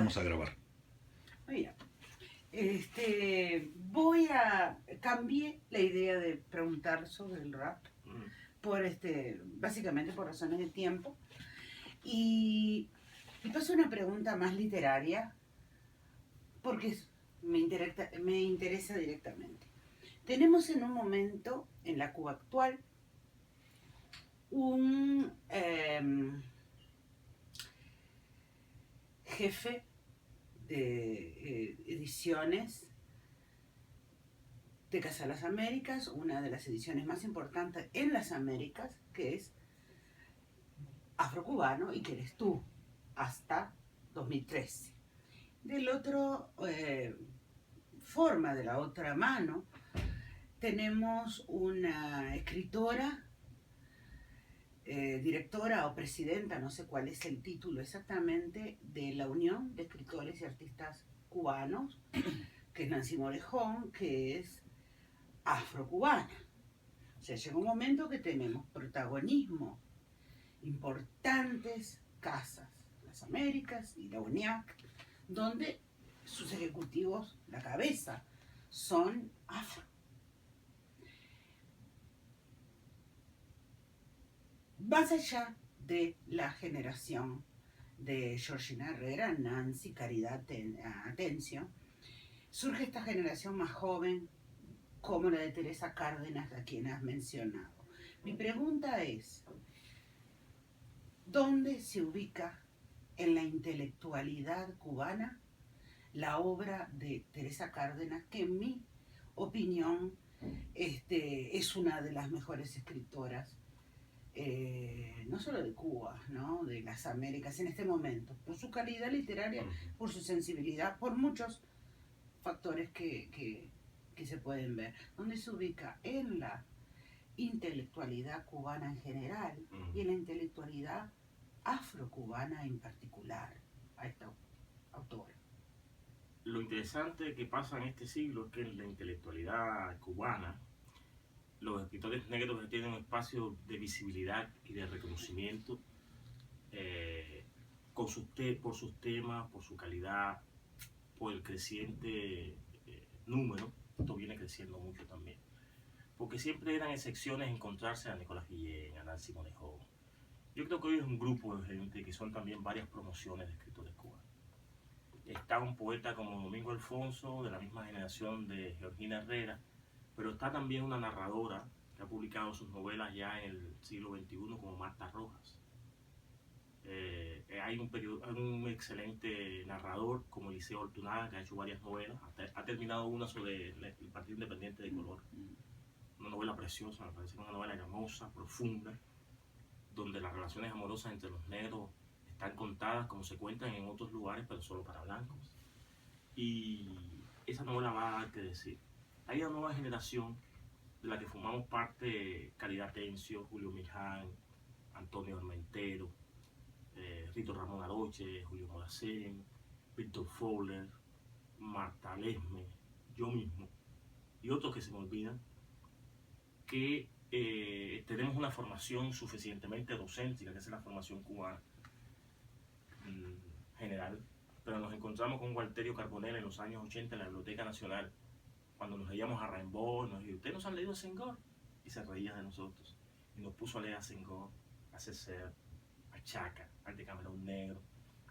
empezamos a grabar. Mira, cambié la idea de preguntar sobre el rap por básicamente por razones de tiempo y paso a una pregunta más literaria porque me interesa directamente. Tenemos en un momento en la Cuba actual un jefe de ediciones de Casa de las Américas, una de las ediciones más importantes en las Américas, que es afrocubano y que eres tú, hasta 2013. Del otro forma, de la otra mano, tenemos una escritora, directora o presidenta, no sé cuál es el título exactamente, de la Unión de Escritores y Artistas Cubanos, que es Nancy Morejón, que es afrocubana. O sea, llega un momento que tenemos protagonismo, importantes casas, las Américas y la UNIAC, donde sus ejecutivos, la cabeza, son afro. Más allá de la generación de Georgina Herrera, Nancy, Caridad Atencio, surge esta generación más joven, como la de Teresa Cárdenas, a quien has mencionado. Mi pregunta es, ¿dónde se ubica en la intelectualidad cubana la obra de Teresa Cárdenas, que en mi opinión es una de las mejores escritoras, no solo de Cuba, ¿no? De las Américas en este momento, por su calidad literaria, por su sensibilidad, por muchos factores que se pueden ver? ¿Dónde se ubica en la intelectualidad cubana en general y en la intelectualidad afrocubana en particular a esta autora? Lo interesante que pasa en este siglo es que en la intelectualidad cubana los escritores negros tienen un espacio de visibilidad y de reconocimiento por sus temas, por su calidad, por el creciente número. Esto viene creciendo mucho también, porque siempre eran excepciones encontrarse a Nicolás Guillén, a Nancy Morejón. Yo creo que hoy es un grupo de gente que son también varias promociones de escritores cubanos. Está un poeta como Domingo Alfonso, de la misma generación de Georgina Herrera, pero está también una narradora que ha publicado sus novelas ya en el siglo XXI, como Marta Rojas. Hay un excelente narrador como Eliseo Ortunaga, que ha hecho varias novelas, ha terminado una sobre el Partido Independiente de Color, una novela preciosa, me parece una novela hermosa, profunda, donde las relaciones amorosas entre los negros están contadas como se cuentan en otros lugares, pero solo para blancos. Y esa novela va a dar que decir. Hay una nueva generación de la que formamos parte: Caridad Atencio, Julio Miján, Antonio Armentero, Rito Ramón Aroche, Julio Moracén, Víctor Fowler, Marta Lesme, yo mismo y otros que se me olvidan, que tenemos una formación suficientemente docéntrica, que es la formación cubana general, pero nos encontramos con Walterio Carbonell en los años 80 en la Biblioteca Nacional, cuando nos leíamos a Rimbaud, nos dijo: ¿ustedes nos han leído a Senghor? Y se reía de nosotros, y nos puso a leer a Senghor, a Césaire, a Chaka, al Decamerón Negro,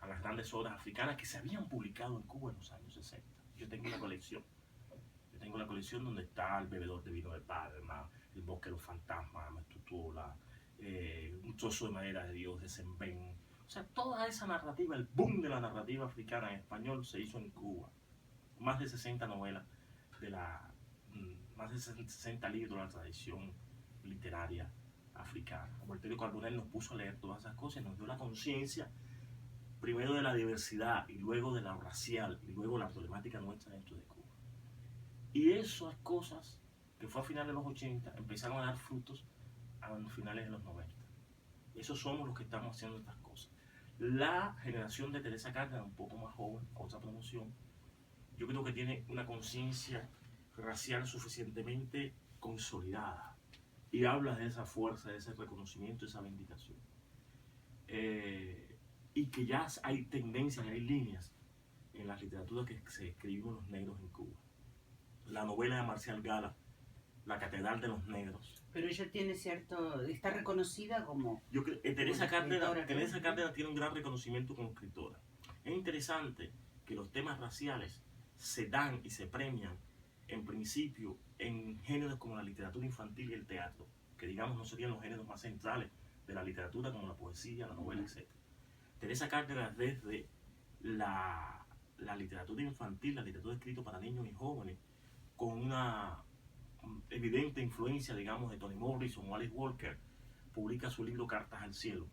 a las grandes obras africanas que se habían publicado en Cuba en los años 60. Yo tengo una colección donde está El bebedor de vino de Palma, El bosque de los fantasmas, Mestutola, Un trozo de madera de Dios de Sembén. O sea, toda esa narrativa, el boom de la narrativa africana en español se hizo en Cuba. Más de 60 novelas más de 60 libros de la tradición literaria africana. Walterio Carbonell nos puso a leer todas esas cosas y nos dio la conciencia, primero de la diversidad y luego de la racial y luego la problemática nuestra dentro de Cuba. Y esas cosas, que fue a finales de los 80, empezaron a dar frutos a los finales de los 90. Esos somos los que estamos haciendo estas cosas. La generación de Teresa Cárdenas, un poco más joven, otra promoción, yo creo que tiene una conciencia racial suficientemente consolidada y habla de esa fuerza, de ese reconocimiento, de esa vindicación. Y que ya hay tendencias, hay líneas literatura que se escribió los negros en Cuba. La novela de Marcial Gala, La Catedral de los Negros. Pero ella tiene cierto, está reconocida como... Yo creo que Teresa escritora, Cárdenas tiene un gran reconocimiento como escritora. Es interesante que los temas raciales se dan y se premian en principio en géneros como la literatura infantil y el teatro, que digamos no serían los géneros más centrales de la literatura como la poesía, la novela, etc. Teresa Cárdenas desde la literatura infantil, la literatura escrita para niños y jóvenes, con una evidente influencia, digamos, de Toni Morrison o Alice Walker, publica su libro Cartas al Cielo,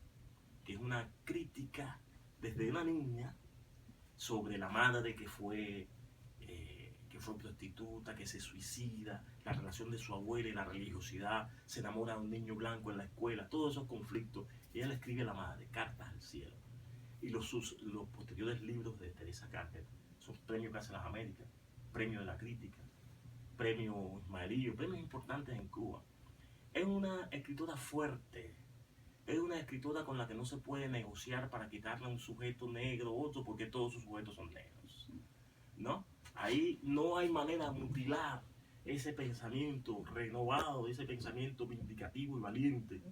que es una crítica desde una niña sobre la madre que fue prostituta, que se suicida, la relación de su abuela y la religiosidad, se enamora de un niño blanco en la escuela, todos esos conflictos. Ella le escribe a la madre, Cartas al Cielo. Y los posteriores libros de Teresa Cárdenas son premios que hace las Américas, premio de la crítica, premio Ismaelillo, premios importantes en Cuba. Es una escritora fuerte, es una escritora con la que no se puede negociar para quitarle a un sujeto negro u otro, porque todos sus sujetos son negros, ¿no? Ahí no hay manera de mutilar ese pensamiento renovado, ese pensamiento vindicativo y valiente,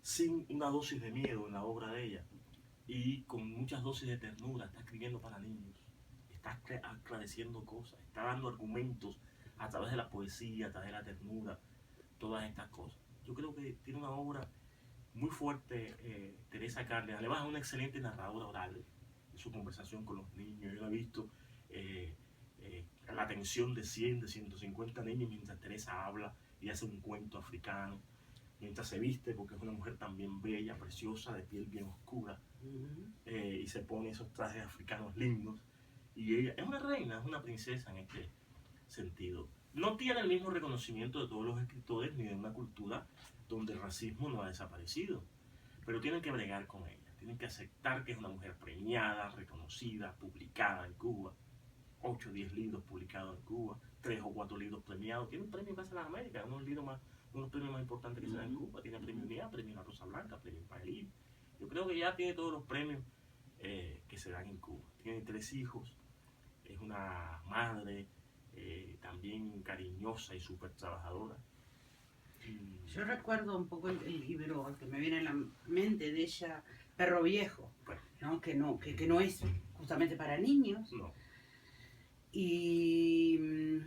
sin una dosis de miedo en la obra de ella y con muchas dosis de ternura. Está escribiendo para niños, está aclareciendo cosas, está dando argumentos a través de la poesía, a través de la ternura, todas estas cosas. Yo creo que tiene una obra muy fuerte, Teresa Cárdenas. Además es una excelente narradora oral en su conversación con los niños. Yo la he visto la atención de 100, de 150 niños mientras Teresa habla y hace un cuento africano, mientras se viste, porque es una mujer también bella, preciosa, de piel bien oscura, y se pone esos trajes africanos lindos. Y ella es una reina, es una princesa en este sentido. No tiene el mismo reconocimiento de todos los escritores ni de una cultura donde el racismo no ha desaparecido, pero tienen que bregar con ella, tienen que aceptar que es una mujer premiada, reconocida, publicada en Cuba, 8 o 10 libros publicados en Cuba, 3 o 4 libros premiados. Tiene un premio que hace en las Américas, uno de los premios más importantes que se dan en Cuba. Tiene premio Unidad, premio La Rosa Blanca, premio Ismaelillo. Yo creo que ya tiene todos los premios que se dan en Cuba. Tiene 3 hijos, es una madre también cariñosa y súper trabajadora. Yo recuerdo un poco el libro que me viene a la mente de ella, Perro Viejo, Bueno, ¿no? Que no es justamente para niños. no. Y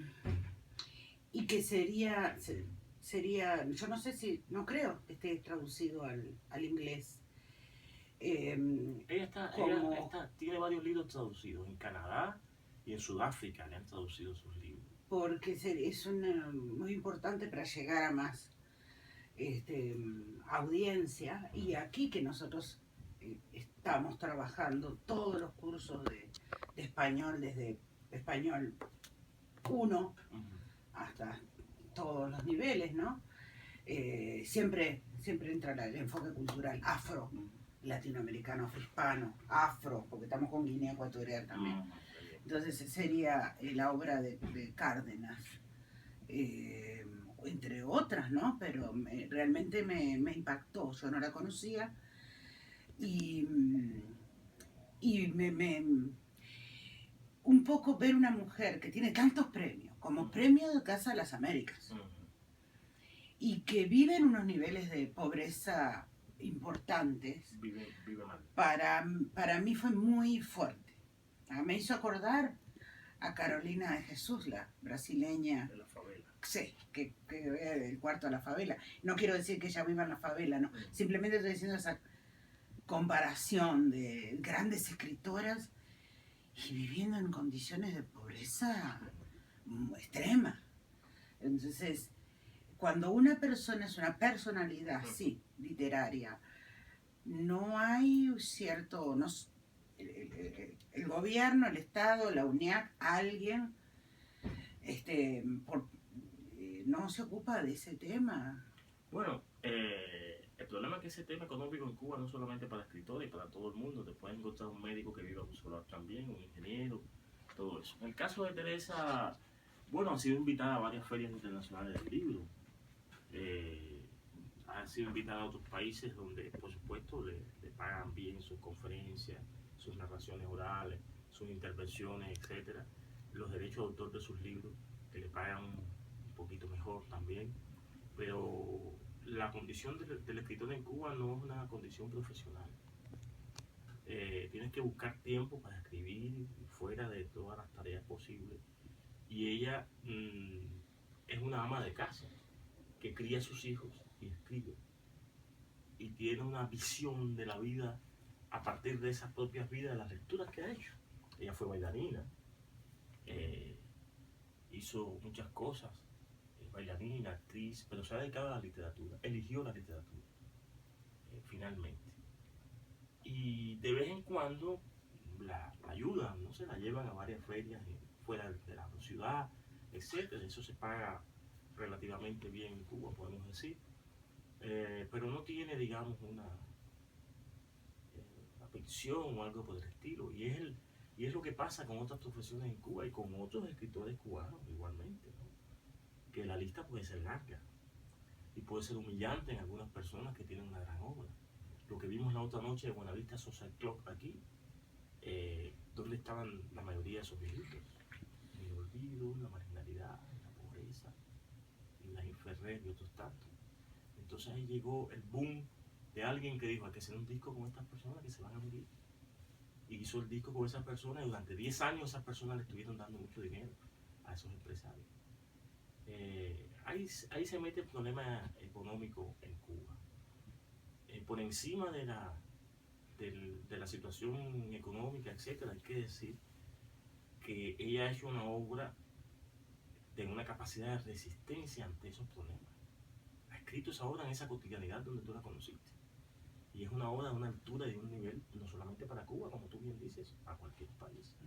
que sería, yo no sé si, no creo que esté traducido al inglés. Ella tiene varios libros traducidos en Canadá y en Sudáfrica, le han traducido sus libros. Porque es muy importante para llegar a más audiencia, y aquí que nosotros estamos trabajando todos los cursos de español, desde español 1 hasta todos los niveles, ¿no? Siempre entra el enfoque cultural afro, latinoamericano, hispano, afro, porque estamos con Guinea Ecuatorial también. Entonces sería la obra de Cárdenas, entre otras, ¿no? Pero realmente me impactó, yo no la conocía, y un poco ver una mujer que tiene tantos premios, como premio de Casa de las Américas, y que vive en unos niveles de pobreza importantes, Vive mal. Para mí fue muy fuerte. Me hizo acordar a Carolina de Jesús, la brasileña. De la favela. Sí, que el cuarto de la favela. No quiero decir que ella viva en la favela, no. Simplemente estoy diciendo esa comparación de grandes escritoras y viviendo en condiciones de pobreza extrema. Entonces, cuando una persona es una personalidad, sí, literaria, no hay cierto... el gobierno, el Estado, la UNIAC, alguien no se ocupa de ese tema. Bueno, el problema es que ese tema económico en Cuba no solamente para escritores, para todo el mundo. Te puedes encontrar un médico que viva en solar también, un ingeniero, todo eso. En el caso de Teresa, bueno, ha sido invitada a varias ferias internacionales del libro. Ha sido invitada a otros países donde, por supuesto, le pagan bien sus conferencias, sus narraciones orales, sus sus intervenciones, etcétera, los derechos de autor de sus libros, que le pagan un poquito mejor también, pero la condición del escritor en Cuba no es una condición profesional. Tienes que buscar tiempo para escribir fuera de todas las tareas posibles, y ella es una ama de casa que cría a sus hijos y escribe, y tiene una visión de la vida a partir de esas propias vidas, de las lecturas que ha hecho. Ella fue bailarina, hizo muchas cosas, bailarina, actriz, pero se ha dedicado a la literatura, eligió la literatura, finalmente. Y de vez en cuando la ayudan, no se la llevan a varias ferias fuera de la ciudad, etcétera. Eso se paga relativamente bien en Cuba, podemos decir, pero no tiene, digamos, una pensión o algo por el estilo, y es lo que pasa con otras profesiones en Cuba y con otros escritores cubanos igualmente, ¿no? Que la lista puede ser larga y puede ser humillante en algunas personas que tienen una gran obra. Lo que vimos la otra noche de Buenavista Social Club aquí, donde estaban la mayoría de esos viejitos, en el olvido, la marginalidad, la pobreza, Laín Ferrer y otros tantos. Entonces ahí llegó el boom de alguien que dijo: hay que hacer un disco con estas personas que se van a morir. Y hizo el disco con esas personas, y durante 10 años esas personas le estuvieron dando mucho dinero a esos empresarios. Ahí se mete el problema económico en Cuba. Por encima de la situación económica, etcétera, hay que decir que ella ha hecho una obra de una capacidad de resistencia ante esos problemas. Ha escrito esa obra en esa cotidianidad donde tú la conociste. Y es una obra de una altura y de un nivel, no solamente para Cuba, como tú bien dices, para cualquier país.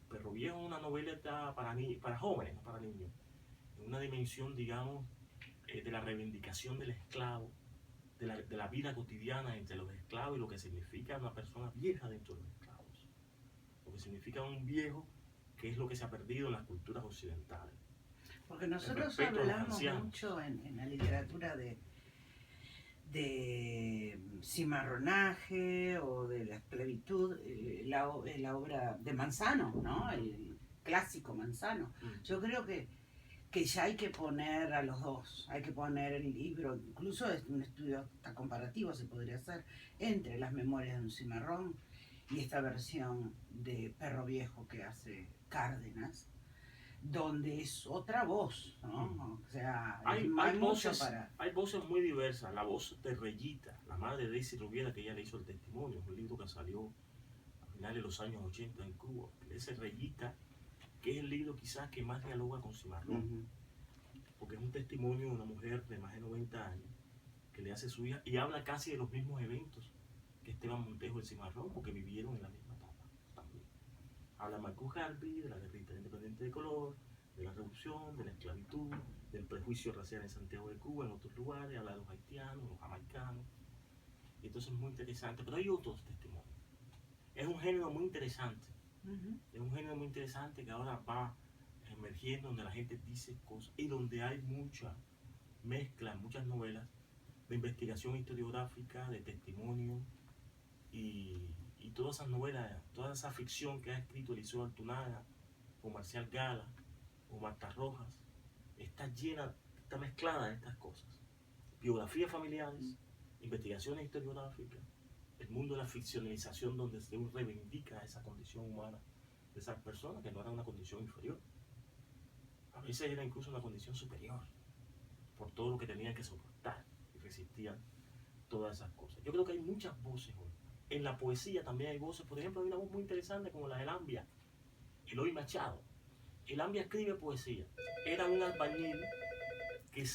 Perro Viejo es una novela para jóvenes, no para niños, en una dimensión, digamos, de la reivindicación del esclavo, de la vida cotidiana entre los esclavos y lo que significa una persona vieja dentro de los esclavos. Lo que significa un viejo, que es lo que se ha perdido en las culturas occidentales. Porque nosotros hablamos mucho en la literatura de cimarronaje o de la esclavitud, la obra de Manzano, ¿no? El clásico Manzano. Yo creo que ya hay que poner a los dos, hay que poner el libro, incluso es un estudio hasta comparativo se podría hacer entre las memorias de un cimarrón y esta versión de Perro Viejo que hace Cárdenas, donde es otra voz, ¿no? O sea, hay voces muy diversas. La voz de Reyita, la madre de Daisy Rubiera, que ella le hizo el testimonio, es un libro que salió a finales de los años 80 en Cuba. Ese Reyita, que es el libro quizás que más dialoga con Cimarrón, porque es un testimonio de una mujer de más de 90 años que le hace a su hija, y habla casi de los mismos eventos que Esteban Montejo y Cimarrón, porque vivieron en la misma etapa también. Habla Marcus Garvey de la guerrilla independiente de color, de la revolución, de la esclavitud, del prejuicio racial en Santiago de Cuba, en otros lugares, habla de los haitianos, los jamaicanos. Entonces es muy interesante, pero hay otros testimonios. Es un género muy interesante. Es un género muy interesante que ahora va emergiendo, donde la gente dice cosas y donde hay mucha mezcla, muchas novelas de investigación historiográfica, de testimonio, y todas esas novelas, toda esa ficción que ha escrito Eliseo Altunaga o Marcial Gala o Marta Rojas, está llena, está mezclada de estas cosas. Biografías familiares, investigaciones historiográficas, el mundo de la ficcionalización, donde se reivindica esa condición humana de esas personas, que no era una condición inferior. A veces era incluso una condición superior, por todo lo que tenían que soportar y resistían todas esas cosas. Yo creo que hay muchas voces hoy. En la poesía también hay voces. Por ejemplo, hay una voz muy interesante como la del Ambia, Eloy Machado. El Ambia escribe poesía. Era un albañil